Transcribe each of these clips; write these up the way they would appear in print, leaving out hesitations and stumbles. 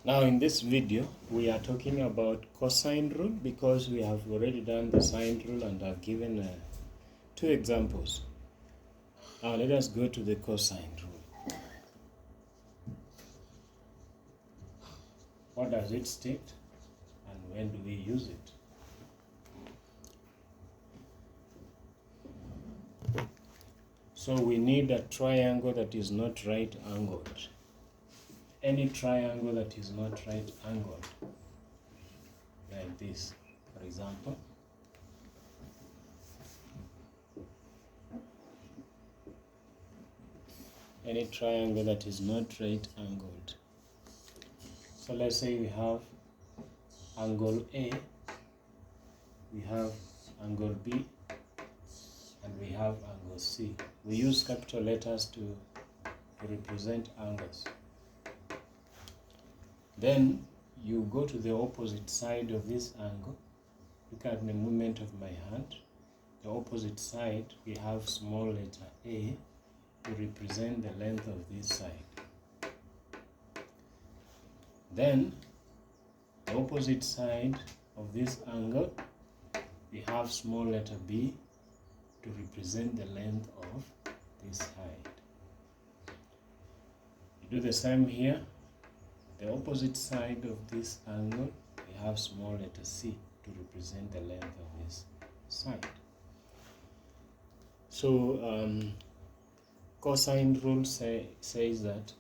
Now in this video we are talking about cosine rule because we have already done the sine rule and I've given 2 examples. Now let us go to the cosine rule. What does it state and when do we use it? So we need a triangle that is not right angled. Any triangle that is not right angled, like this, for example. Any triangle that is not right angled. So let's say we have angle A, we have angle B, and we have angle C. We use capital letters to represent angles. Then you go to the opposite side of this angle. Look at the movement of my hand. The opposite side, we have small letter A to represent the length of this side. Then the opposite side of this angle, we have small letter B to represent the length of this side. You do the same here. The opposite side of this angle, we have small letter C to represent the length of this side. So cosine rule says that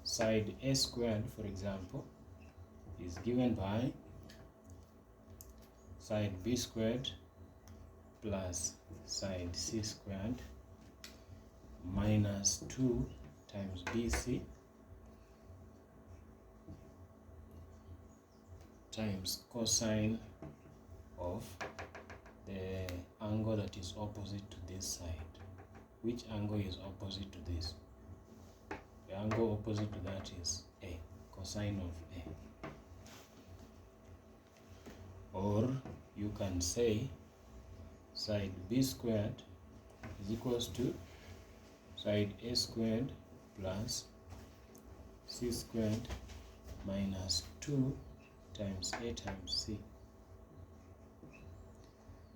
side A squared, for example, is given by side B squared plus side C squared minus 2 times BC times cosine of the angle that is opposite to this side. Which angle is opposite to this? The angle opposite to that is A, cosine of A. Or you can say side B squared is equals to side A squared plus C squared minus 2 times A times C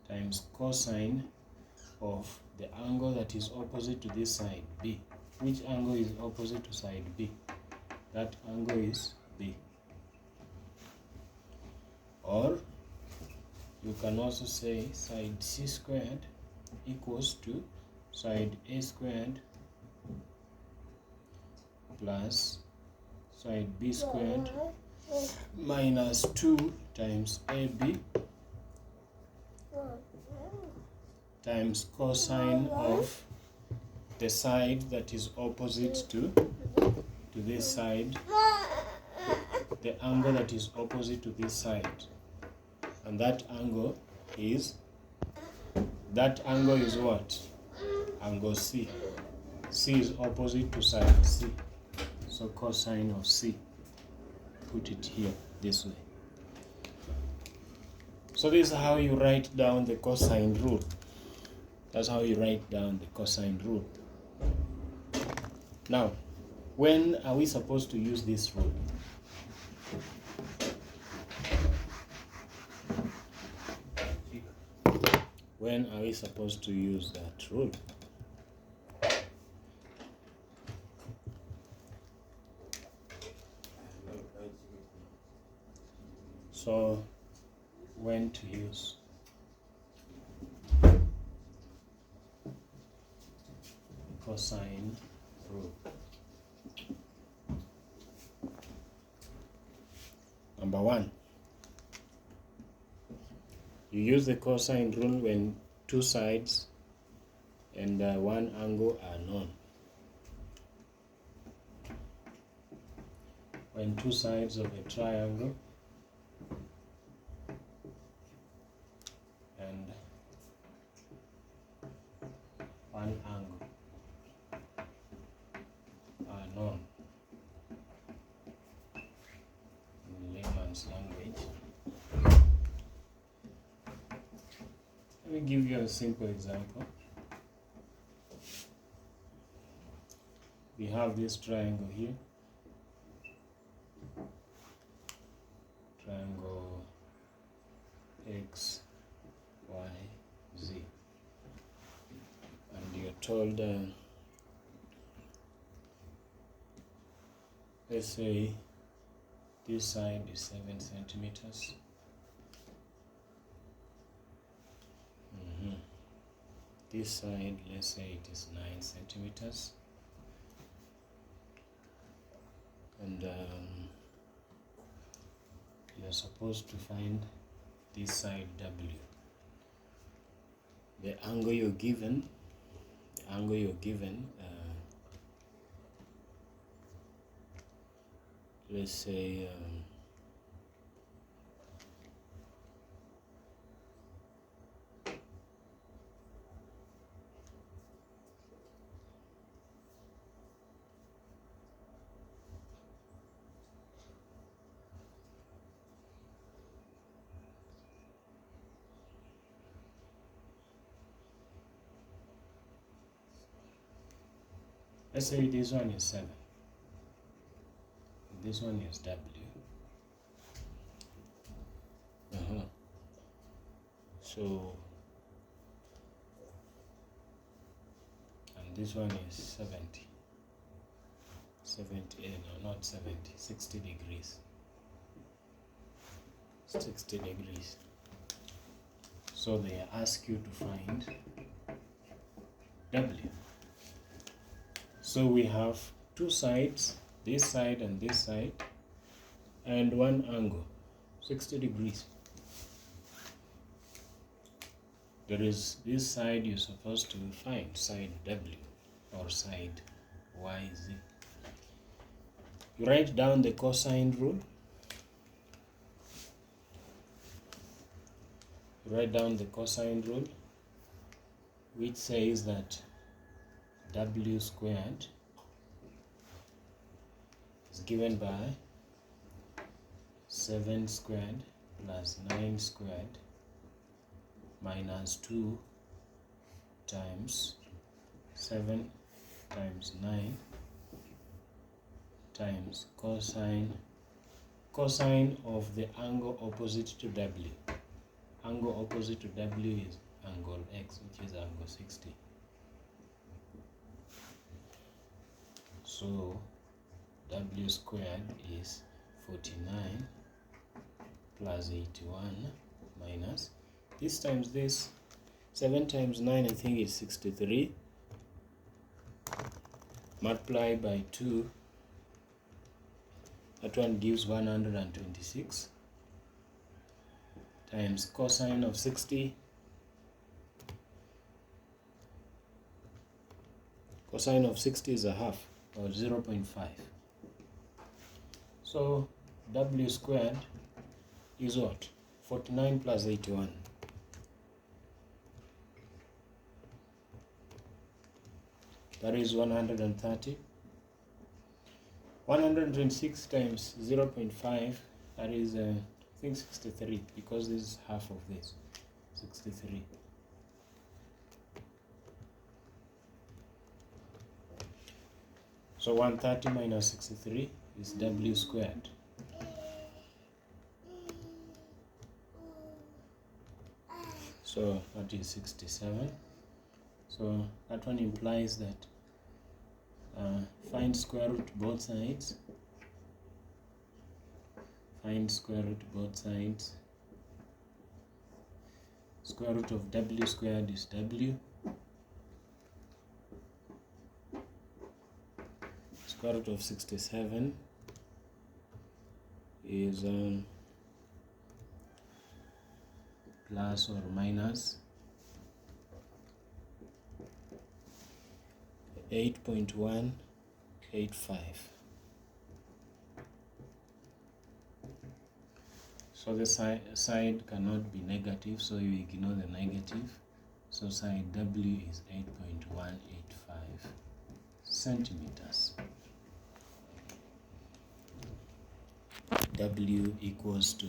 times cosine of the angle that is opposite to this side, B. Which angle is opposite to side B? That angle is B. Or you can also say side C squared equals to side A squared plus side B squared minus 2 times AB times cosine of the side that is opposite to this side, the angle that is opposite to this side, and that angle is what? Angle C. C is opposite to side C, so cosine of C. Put it here this way. So this is how you write down the cosine rule. That's how you write down the cosine rule. Now, when are we supposed to use this rule? When are we supposed to use that rule? So, when to use cosine rule? Number 1, you use the cosine rule when 2 sides and 1 angle are known. When 2 sides of a triangle and 1 angle are known in layman's language. Let me give you a simple example. we have this triangle here, triangle X, Y, Z, and you're told, let's say this side is 7 centimeters. This side, let's say it is 9 centimeters. And you're supposed to find this side W. The angle you're given, let's say let's say this one is 7, this one is W. So, and this one is 70, no, not 70, 60 degrees, 60 degrees. So they ask you to find W. So we have two sides, this side and this side, and one angle, 60 degrees. There is this side you're supposed to find, side W or side YZ. You write down the cosine rule. You write down the cosine rule, which says that W squared is given by 7 squared plus 9 squared minus 2 times 7 times 9 times cosine of the angle opposite to W. Angle opposite to W is angle X, which is angle 60. So W squared is 49 plus 81 minus this times this, 7 times 9 I think is 63, multiply by 2, that one gives 126, times cosine of 60, cosine of 60 is a half, or 0.5. So W squared is what? 49 plus 81. That is 130. 126 times 0.5, that is I think 63, because this is half of this, 63. So 130 minus 63 is W squared. So that is 67. So that one implies that find square root both sides. Find square root both sides. Square root of W squared is W. Square root of 67 is plus or minus 8.185. So the side cannot be negative, so you ignore the negative. So side W is 8.185 centimeters. W equals to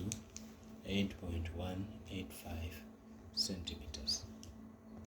8.185 centimeters.